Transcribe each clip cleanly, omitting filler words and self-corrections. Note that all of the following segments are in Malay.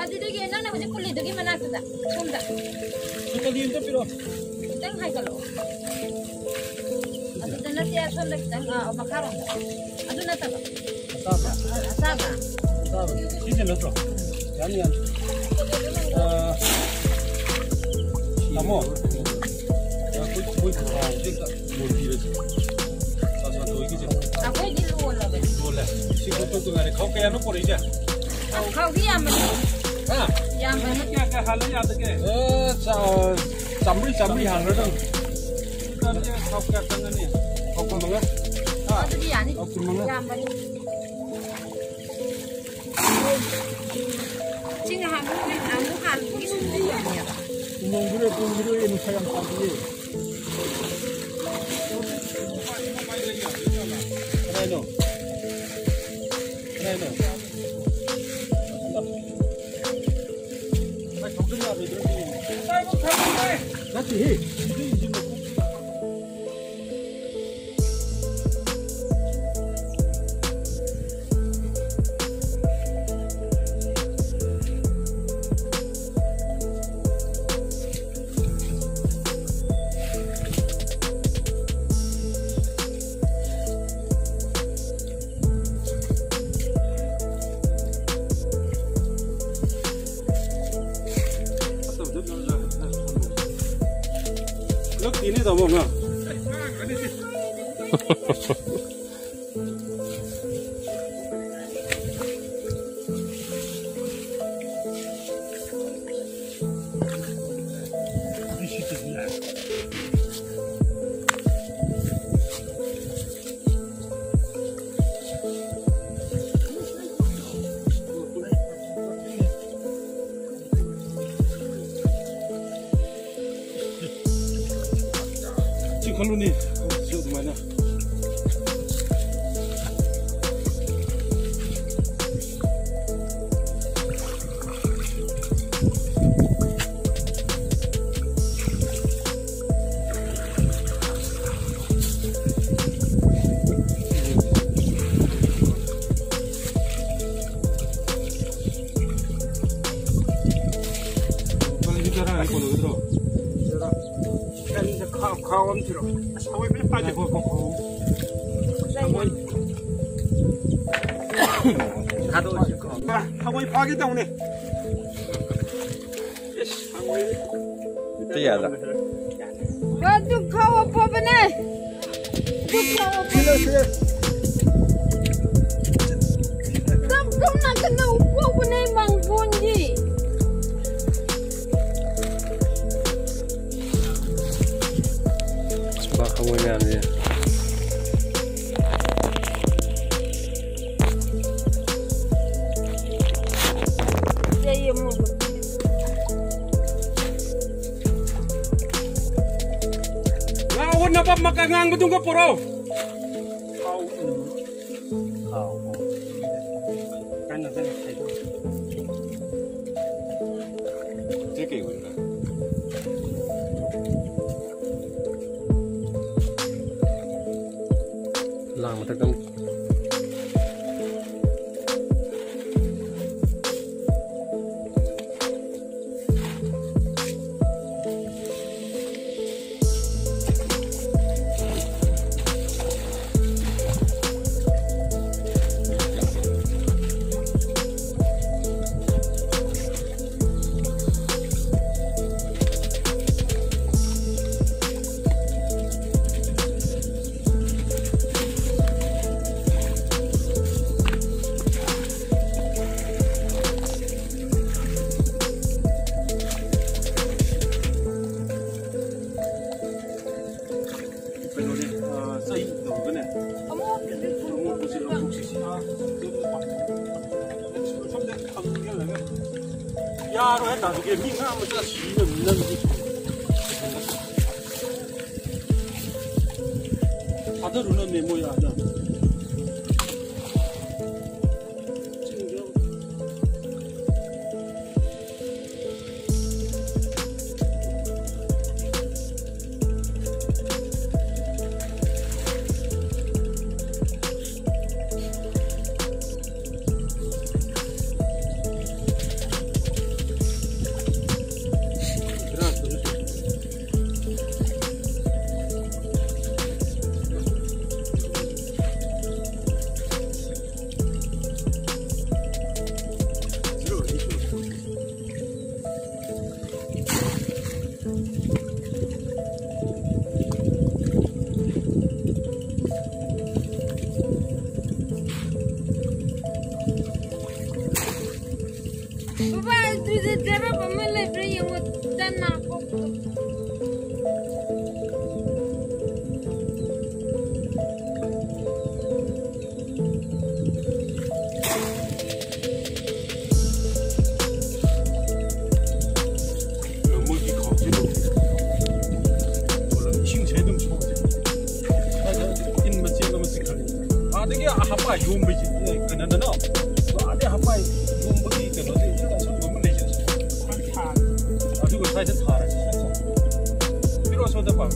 Adidigi nang na kulit digi mana tu dah, sunda. Kita lihat tu piro. Teng hai kalau. Adu nanti asal lagi teng makaron. Adu nanti apa? Asaba. Sini nanti. Jangan. Kamu. Aku kau juga murni aja. Asal tu ini je. Aku ini luar lah. Luar. Si kau tu ngari kau kaya nak pergi je. Kau dia mana? Ah. Yang mana? Kaya halnya ada ke? Sambil hal tu. Kita dia kau kaya tangan ni. Kau kau mana? Ah. Itu dia ni. Kau mana? Yang mana? Cina hamu ni sendiri ni. Tunggu ini sayang pagi. Reno. Nanti ini dah mau nggak? Kalau ni, jauh mana? Kalau kita orang kalau gitu. Kau ambil tu, saya boleh pakai kau. Kau boleh pakai dah ni. Tiada. Aduh kau apa benar? Kau nak kena apa benar bang Bunji? Kamunya ni. Saya mau. Lawan apa makan ngang betul ke poro? Kan ada saya tu. Cekik guna. Lang tekan. 그네. 어머 무슨 혹시 야로 했다. 그게 민가 한번 짜 시는 있는 다들 우는 메모야. apa yung biji kena nana ada apa yung biji kena ni kita semua Malaysia aduh gue saya tertarik pero so dapat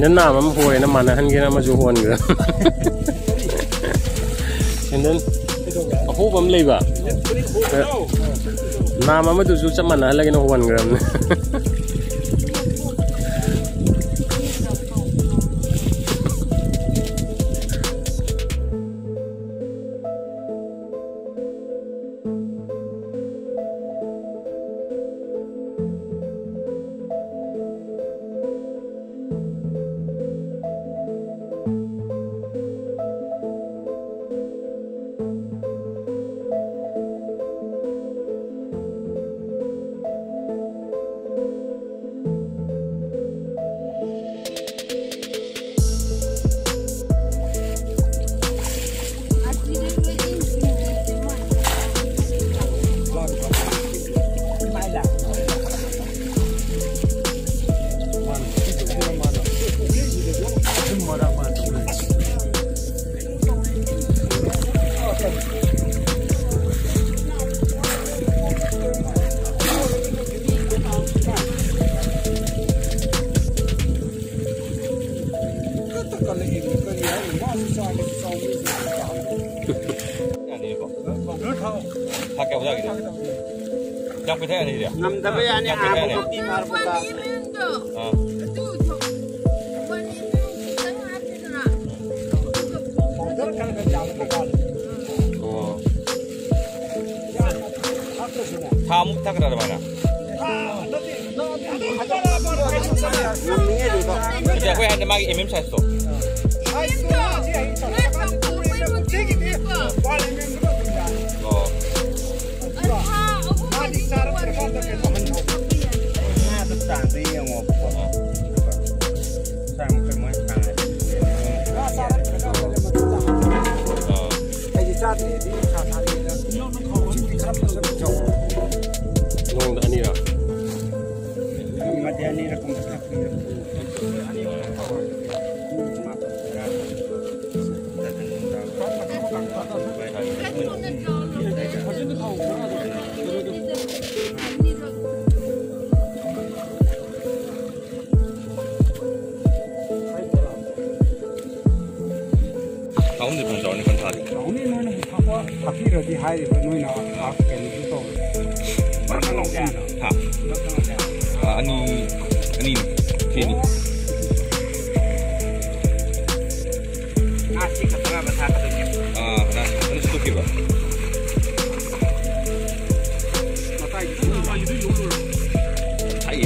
นั่นน้ำมันห่วยน้ำมันนะฮันกี้น้ำมันจะห่วนเกลือเห็นนั้นโอ้โหผมเลยบ่น้ำมันดูจุดจำมันนะแล้วก็น้ำห่วนเกลือYang kita ni dia. Nam tapi ani aku kopi mar buka. 他们他个啥的吧呢？这会还得买 MM size 多。哦。弄的อันนี้เหรอ 가운데 건져 안에 건져 아직. 가운데는 하고 바퀴를 어디 하야 되고 너희나 바퀴는 또 하. 아니 괜히. 아직 갔다가 다 가거든요. 아, 나 하나 또 끼봐. 타이.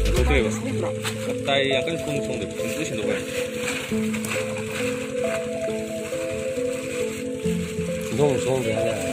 또 해봐. 타이 약간 송송데 무슨 뜻이 뭐야?弄松别的。